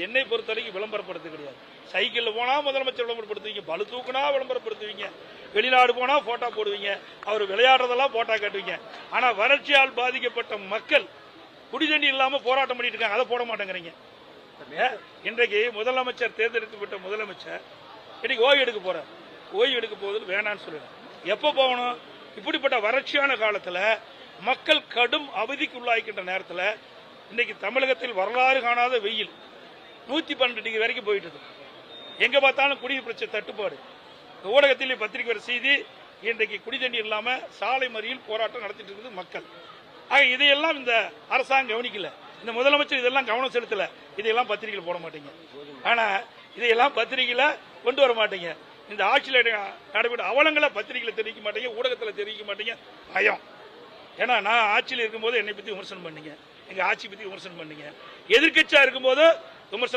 என்னை பொறுத்தவரைக்கும் விளம்பரப்படுத்த கிடையாது. சைக்கிள்ல போனா முதலமைச்சர் விளம்பரப்படுத்துவீங்க, பளு தூக்குனா விளம்பரப்படுத்துவீங்க, வெளிநாடு போனா போட்டோ போடுவீங்க, அவர் விளையாடுறதெல்லாம் போட்டோ காட்டுவீங்க. ஆனா வறட்சியால் பாதிக்கப்பட்ட மக்கள் குடிதண்ணி இல்லாம போராட்டம் பண்ணிட்டு இருக்காங்க, அதை போட மாட்டேங்கிறீங்க. இன்றைக்கு முதலமைச்சர் தேர்ந்தெடுக்கப்பட்ட முதலமைச்சர் இன்னைக்கு ஓய்வு எடுக்க போற, ஓய்வு எடுக்க போவதில் வேணான்னு சொல்லுங்க. எப்ப போகணும்? இப்படிப்பட்ட வறட்சியான காலத்தில் மக்கள் கடும் அவதிக்கு உள்ளாகின்ற நேரத்தில் இன்னைக்கு தமிழகத்தில் வரலாறு காணாத வெயில் 112 டிகிரி வரைக்கும் போயிட்டு இருக்கு. எங்க பார்த்தாலும் குடிநீர் பிரச்சனை தட்டுப்பாடு. ஊடகத்திலே பத்திரிகை வர செய்தி, இன்றைக்கு குடிதண்ணீர் இல்லாம சாலை மறியல் போராட்டம் நடத்திட்டு இருக்குது மக்கள். ஆக இதையெல்லாம் இந்த அரசாங்கம் கவனிக்கல, இந்த முதலமைச்சர் இதெல்லாம் கவனம் செலுத்தல. இதையெல்லாம் பத்திரிகையில் போட மாட்டீங்க, ஆனா இதையெல்லாம் பத்திரிகையில கொண்டு வர மாட்டீங்க. இந்த ஆட்சியில் நடைபெற்ற அவலங்களை பத்திரிகையில தெரிவிக்க மாட்டீங்க, ஊடகத்தில் தெரிவிக்க மாட்டீங்க. பயம். ஏன்னா நான் ஆட்சியில் இருக்கும்போது என்னை பத்தி விமர்சனம் பண்ணீங்க, எங்க ஆட்சி பத்தி விமர்சனம் பண்ணீங்க, எதிர்கட்சியா இருக்கும்போது விமர்சனம்